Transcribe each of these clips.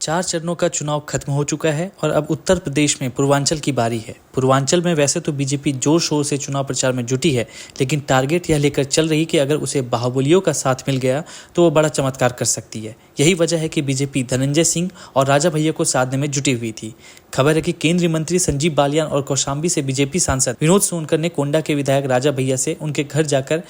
4 चरणों का चुनाव खत्म हो चुका है और अब उत्तर प्रदेश में पूर्वांचल की बारी है। पूर्वांचल में वैसे तो बीजेपी जोर शोर से चुनाव प्रचार में जुटी है, लेकिन टारगेट यह लेकर चल रही कि अगर उसे बाहुबलियों का साथ मिल गया तो वो बड़ा चमत्कार कर सकती है। यही वजह है कि बीजेपी धनंजय सिंह और राजा भैया को साधने में जुटी हुई थी। खबर है कि केंद्रीय मंत्री संजीव बालियान और कौशाम्बी से बीजेपी सांसद विनोद सोनकर ने कोंडा के विधायक राजा भैया से उनके घर जाकर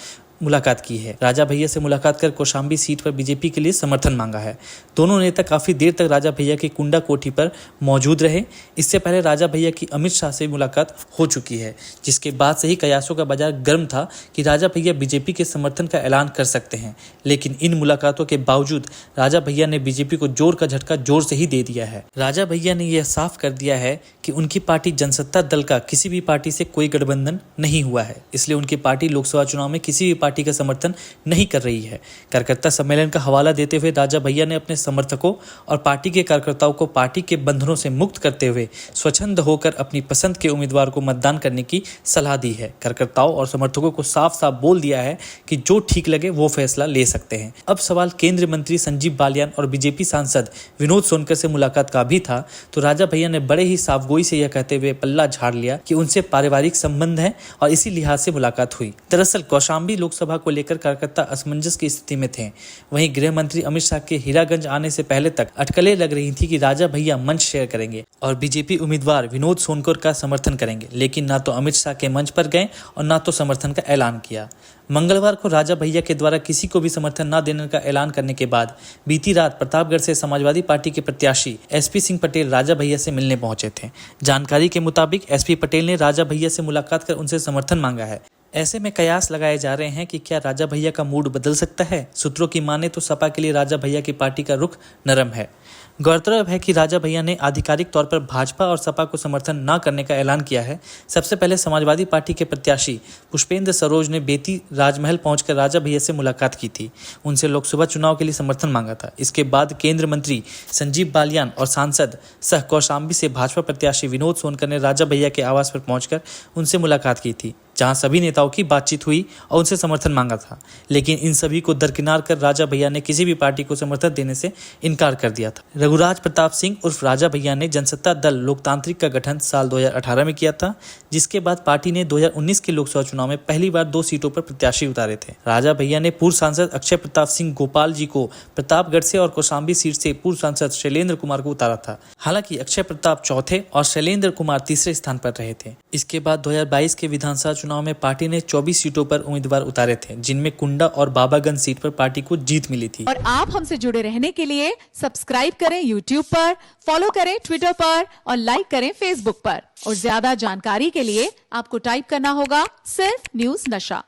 मुलाकात की है। राजा भैया से मुलाकात कर कौशाम्बी सीट पर बीजेपी के लिए समर्थन मांगा है। दोनों नेता काफी देर तक राजा भैया की कुंडा कोठी पर मौजूद रहे। इससे पहले राजा भैया की अमित शाह से मुलाकात हो चुकी है, जिसके बाद से ही कयासों का बाजार गर्म था कि राजा भैया बीजेपी के समर्थन का ऐलान कर सकते हैं। लेकिन इन मुलाकातों के बावजूद राजा भैया ने बीजेपी को जोर का झटका जोर से ही दे दिया है। राजा भैया ने यह साफ कर दिया है कि उनकी पार्टी जनसत्ता दल का किसी भी पार्टी से कोई गठबंधन नहीं हुआ है, इसलिए उनकी पार्टी लोकसभा चुनाव में किसी भी पार्टी का समर्थन नहीं कर रही है। कार्यकर्ता सम्मेलन का हवाला देते हुए राजा भैया ने अपने समर्थकों और पार्टी के कार्यकर्ताओं को पार्टी के बंधनों से मुक्त करते हुए स्वच्छंद होकर अपनी पसंद के उम्मीदवार को मतदान करने की सलाह दी है। कार्यकर्ताओं और समर्थकों को साफ साफ बोल दिया है कि जो ठीक लगे वो फैसला ले सकते हैं। अब सवाल केंद्रीय मंत्री संजीव बालियान और बीजेपी सांसद विनोद सोनकर से मुलाकात का भी था, तो राजा भैया ने बड़े ही साफगोई से यह कहते हुए पल्ला झाड़ लिया कि उनसे पारिवारिक संबंध है और इसी लिहाज से मुलाकात हुई। दरअसल कौशाम्बी लोकसभा को लेकर कार्यकर्ता असमंजस की स्थिति में थे। वहीं गृह मंत्री अमित शाह के हीरागंज आने से पहले तक अटकलें लग रही थी कि राजा भैया मंच शेयर करेंगे और बीजेपी उम्मीदवार विनोद सोनकर का समर्थन करेंगे, लेकिन ना तो अमित शाह के मंच पर गए और ना तो समर्थन का ऐलान किया। मंगलवार को राजा भैया के द्वारा किसी को भी समर्थन न देने का ऐलान करने के बाद बीती रात प्रतापगढ़ से समाजवादी पार्टी के प्रत्याशी एसपी सिंह पटेल राजा भैया से मिलने पहुंचे थे। जानकारी के मुताबिक एसपी पटेल ने राजा भैया से मुलाकात कर उनसे समर्थन मांगा है। ऐसे में कयास लगाए जा रहे हैं कि क्या राजा भैया का मूड बदल सकता है। सूत्रों की माने तो सपा के लिए राजा भैया की पार्टी का रुख नरम है। गौरतलब है कि राजा भैया ने आधिकारिक तौर पर भाजपा और सपा को समर्थन न करने का ऐलान किया है। सबसे पहले समाजवादी पार्टी के प्रत्याशी पुष्पेंद्र सरोज ने बेती राजमहल पहुंचकर राजा भैया से मुलाकात की थी, उनसे लोकसभा चुनाव के लिए समर्थन मांगा था। इसके बाद केंद्रीय मंत्री संजीव बालियान और सांसद सह कौशाम्बी से भाजपा प्रत्याशी विनोद सोनकर ने राजा भैया के आवास पर पहुंचकर उनसे मुलाकात की थी, जहां सभी नेताओं की बातचीत हुई और उनसे समर्थन मांगा था। लेकिन इन सभी को दरकिनार कर राजा भैया ने किसी भी पार्टी को समर्थन देने से इनकार कर दिया था। रघुराज प्रताप सिंह उर्फ राजा भैया ने जनसत्ता दल लोकतांत्रिक का गठन साल 2018 में किया था, जिसके बाद पार्टी ने 2019 के लोकसभा चुनाव में पहली बार 2 सीटों पर प्रत्याशी उतारे थे। राजा भैया ने पूर्व सांसद अक्षय प्रताप सिंह गोपाल जी को प्रतापगढ़ से और कौशाम्बी सीट से पूर्व सांसद शैलेंद्र कुमार को उतारा था। हालांकि अक्षय प्रताप चौथे और शैलेंद्र कुमार तीसरे स्थान पर रहे थे। इसके बाद 2022 के विधानसभा चुनाव में पार्टी ने 24 सीटों पर उम्मीदवार उतारे थे, जिनमें कुंडा और बाबागंज सीट पर पार्टी को जीत मिली थी। और आप हमसे जुड़े रहने के लिए सब्सक्राइब करें यूट्यूब पर, फॉलो करें ट्विटर पर और लाइक करें फेसबुक पर। और ज्यादा जानकारी के लिए आपको टाइप करना होगा सिर्फ न्यूज़ नशा।